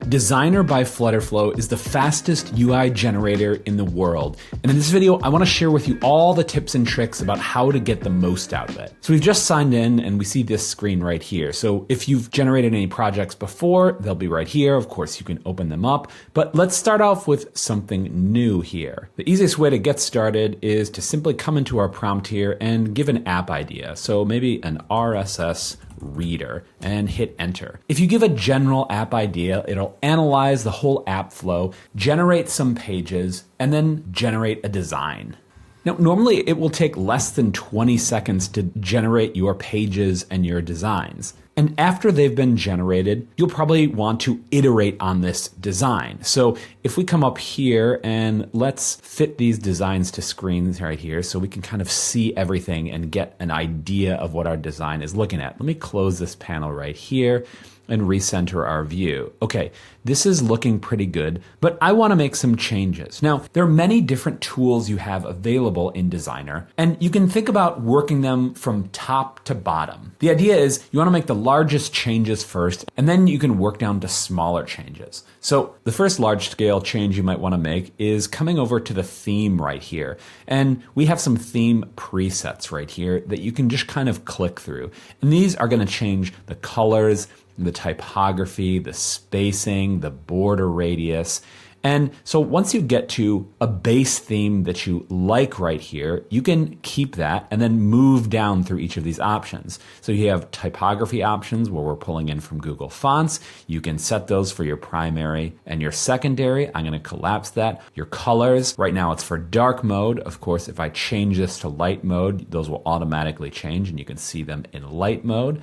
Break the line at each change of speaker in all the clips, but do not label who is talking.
Designer by FlutterFlow is the fastest UI generator in the world. And in this video, I want to share with you all the tips and tricks about how to get the most out of it. So we've just signed in and we see this screen right here. So if you've generated any projects before, they'll be right here. Of course, you can open them up, but let's start off with something new here. The easiest way to get started is to simply come into our prompt here and give an app idea. So maybe an RSS reader and hit enter. If you give a general app idea, it'll analyze the whole app flow, generate some pages, and then generate a design. Now, normally it will take less than 20 seconds to generate your pages and your designs. And after they've been generated, you'll probably want to iterate on this design. So if we come up here and let's fit these designs to screens right here so we can kind of see everything and get an idea of what our design is looking at. Let me close this panel right here and recenter our view. Okay, this is looking pretty good, but I want to make some changes. Now, there are many different tools you have available in Designer, and you can think about working them from top to bottom. The idea is you want to make the largest changes first, and then you can work down to smaller changes. So the first large scale change you might want to make is coming over to the theme right here. And we have some theme presets right here that you can just kind of click through. And these are going to change the colors, the typography, the spacing, the border radius. And so once you get to a base theme that you like right here, you can keep that and then move down through each of these options. So you have typography options where we're pulling in from Google Fonts. You can set those for your primary and your secondary. I'm going to collapse that. Your colors, right now it's for dark mode. Of course, if I change this to light mode, those will automatically change and you can see them in light mode.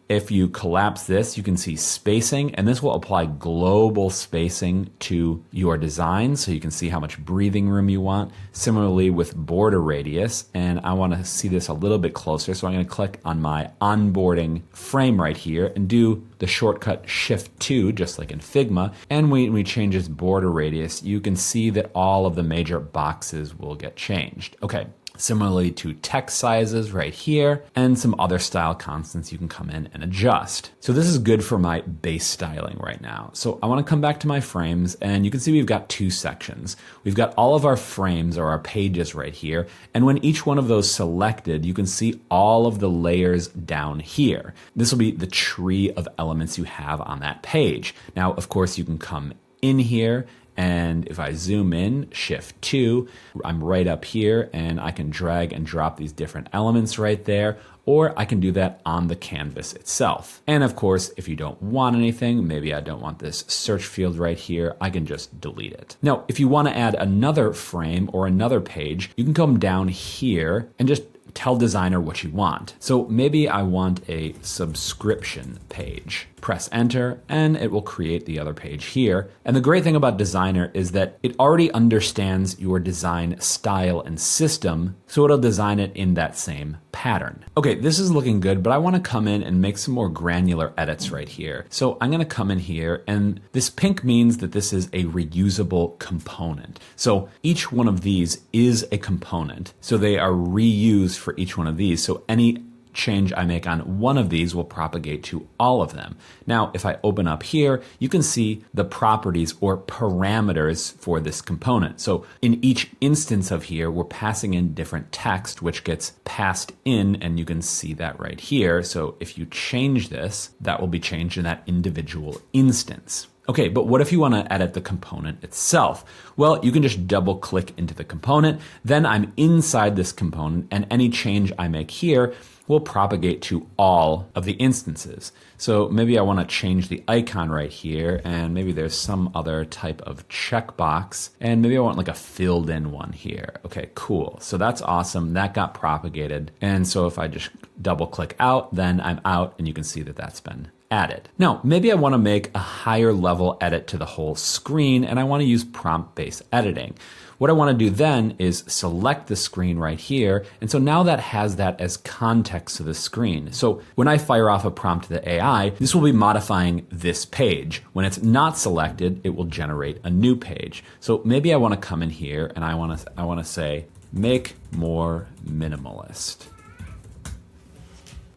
If you collapse this, you can see spacing, and this will apply global spacing to your design so you can see how much breathing room you want. Similarly with border radius, and I want to see this a little bit closer, so I'm going to click on my onboarding frame right here and do the shortcut Shift-2, just like in Figma, and when we change this border radius, you can see that all of the major boxes will get changed. Okay. Similarly to text sizes right here and some other style constants you can come in and adjust. So this is good for my base styling right now. So I want to come back to my frames and you can see we've got two sections. We've got all of our frames or our pages right here. And when each one of those selected, you can see all of the layers down here. This will be the tree of elements you have on that page. Now, of course, you can come in here and if I zoom in, Shift-2, I'm right up here and I can drag and drop these different elements right there, or I can do that on the canvas itself. And of course, if you don't want anything, maybe I don't want this search field right here, I can just delete it. Now, if you want to add another frame or another page, you can come down here and just tell Designer what you want. So maybe I want a subscription page. Press enter and it will create the other page here. And the great thing about Designer is that it already understands your design style and system, so it'll design it in that same pattern. Okay, this is looking good, but I want to come in and make some more granular edits right here. So I'm going to come in here and this pink means that this is a reusable component. So each one of these is a component. So they are reused for each one of these. So any change I make on one of these will propagate to all of them. Now, if I open up here, you can see the properties or parameters for this component. So in each instance of here, we're passing in different text, which gets passed in, and you can see that right here. So if you change this, that will be changed in that individual instance. Okay, but what if you want to edit the component itself? Well, you can just double click into the component, then I'm inside this component, and any change I make here will propagate to all of the instances. So maybe I want to change the icon right here, and maybe there's some other type of checkbox, and maybe I want like a filled in one here. Okay, cool. So that's awesome. That got propagated. And so if I just double click out, then I'm out, and you can see that that's been added. Now, maybe I want to make a higher level edit to the whole screen and I want to use prompt-based editing. What I want to do then is select the screen right here. And so now that has that as context to the screen. So when I fire off a prompt to the AI, this will be modifying this page. When it's not selected, it will generate a new page. So maybe I want to come in here and I want to say, make more minimalist.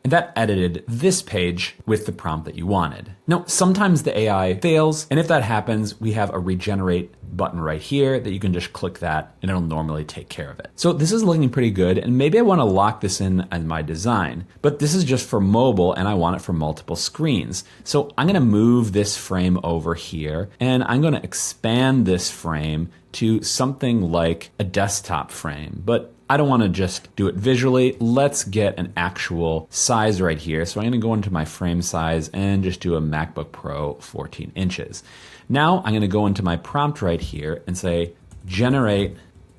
and that edited this page with the prompt that you wanted. Now, sometimes the AI fails, and if that happens, we have a regenerate button right here that you can just click that and it'll normally take care of it. So this is looking pretty good, and maybe I want to lock this in as my design, but this is just for mobile and I want it for multiple screens. So I'm going to move this frame over here and I'm going to expand this frame to something like a desktop frame, but I don't want to just do it visually. Let's get an actual size right here. So I'm going to go into my frame size and just do a MacBook Pro 14 inches. Now I'm going to go into my prompt right here and say, generate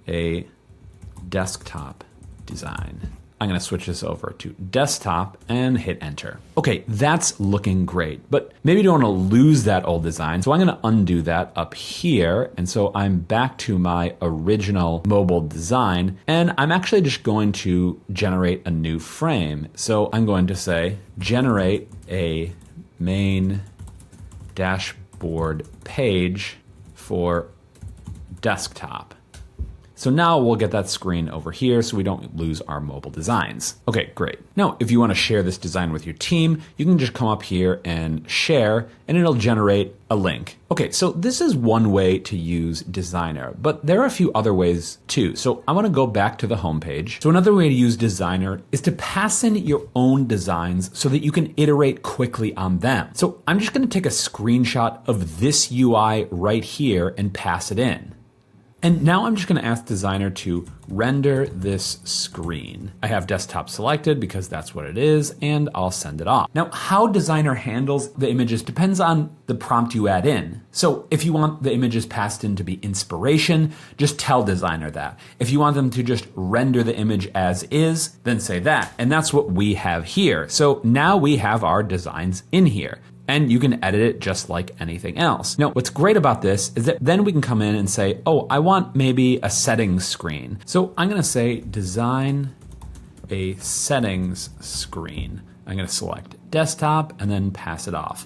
a desktop design. I'm going to switch this over to desktop and hit enter. Okay, that's looking great, but maybe you don't want to lose that old design. So I'm going to undo that up here. And so I'm back to my original mobile design, and I'm actually just going to generate a new frame. So I'm going to say, generate a main dashboard page for desktop. So now we'll get that screen over here so we don't lose our mobile designs. Okay, great. Now, if you want to share this design with your team, you can just come up here and share, and it'll generate a link. Okay, so this is one way to use Designer, but there are a few other ways too. So I want to go back to the home page. So another way to use Designer is to pass in your own designs so that you can iterate quickly on them. So I'm just going to take a screenshot of this UI right here and pass it in. And now I'm just going to ask Designer to render this screen. I have desktop selected because that's what it is, and I'll send it off. Now, how Designer handles the images depends on the prompt you add in. So if you want the images passed in to be inspiration, just tell Designer that. If you want them to just render the image as is, then say that. And that's what we have here. So now we have our designs in here, and you can edit it just like anything else. Now, what's great about this is that then we can come in and say, oh, I want maybe a settings screen. So I'm gonna say design a settings screen. I'm gonna select desktop and then pass it off.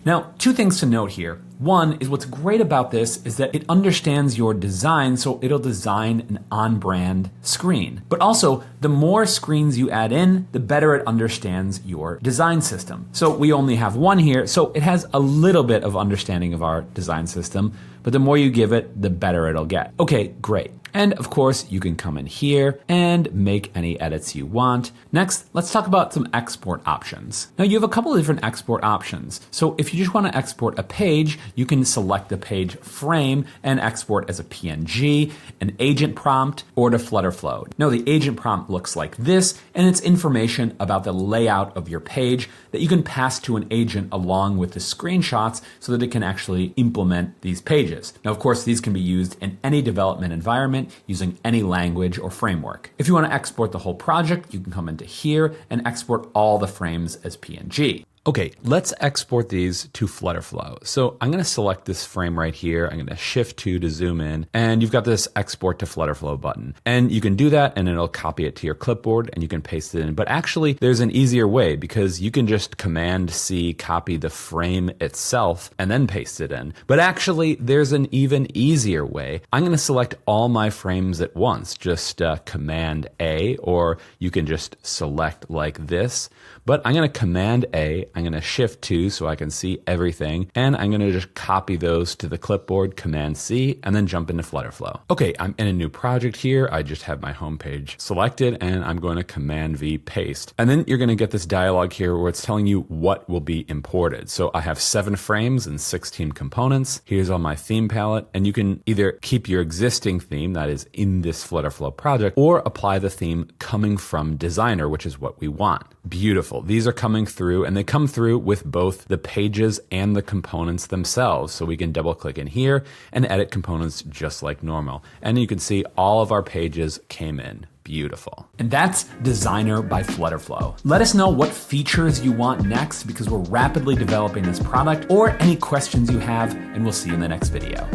Now, two things to note here. One is what's great about this is that it understands your design, so it'll design an on-brand screen. But also, the more screens you add in, the better it understands your design system. So we only have one here, so it has a little bit of understanding of our design system, but the more you give it, the better it'll get. Okay, great. And of course, you can come in here and make any edits you want. Next, let's talk about some export options. Now you have a couple of different export options. So if you just want to export a page, you can select the page frame and export as a PNG, an agent prompt, or to FlutterFlow. Now the agent prompt looks like this, and it's information about the layout of your page that you can pass to an agent along with the screenshots so that it can actually implement these pages. Now, of course, these can be used in any development environment using any language or framework. If you want to export the whole project, you can come into here and export all the frames as PNG. Okay, let's export these to FlutterFlow. So I'm going to select this frame right here. I'm going to Shift 2 to zoom in, and you've got this export to FlutterFlow button. And you can do that and it'll copy it to your clipboard and you can paste it in. But actually there's an easier way because you can just Command C, copy the frame itself and then paste it in. But actually there's an even easier way. I'm going to select all my frames at once, just Command A, or you can just select like this. But I'm going to Command A, I'm going to Shift 2 so I can see everything, and I'm going to just copy those to the clipboard, Command C, and then jump into FlutterFlow. Okay, I'm in a new project here. I just have my home page selected, and I'm going to Command V, paste. And then you're going to get this dialog here where it's telling you what will be imported. So I have 7 frames and 16 components. Here's all my theme palette, and you can either keep your existing theme that is in this FlutterFlow project, or apply the theme coming from Designer, which is what we want. Beautiful. These are coming through, and they come through with both the pages and the components themselves. So we can double click in here and edit components just like normal. And you can see all of our pages came in. Beautiful. And that's Designer by FlutterFlow. Let us know what features you want next because we're rapidly developing this product, or any questions you have, and we'll see you in the next video.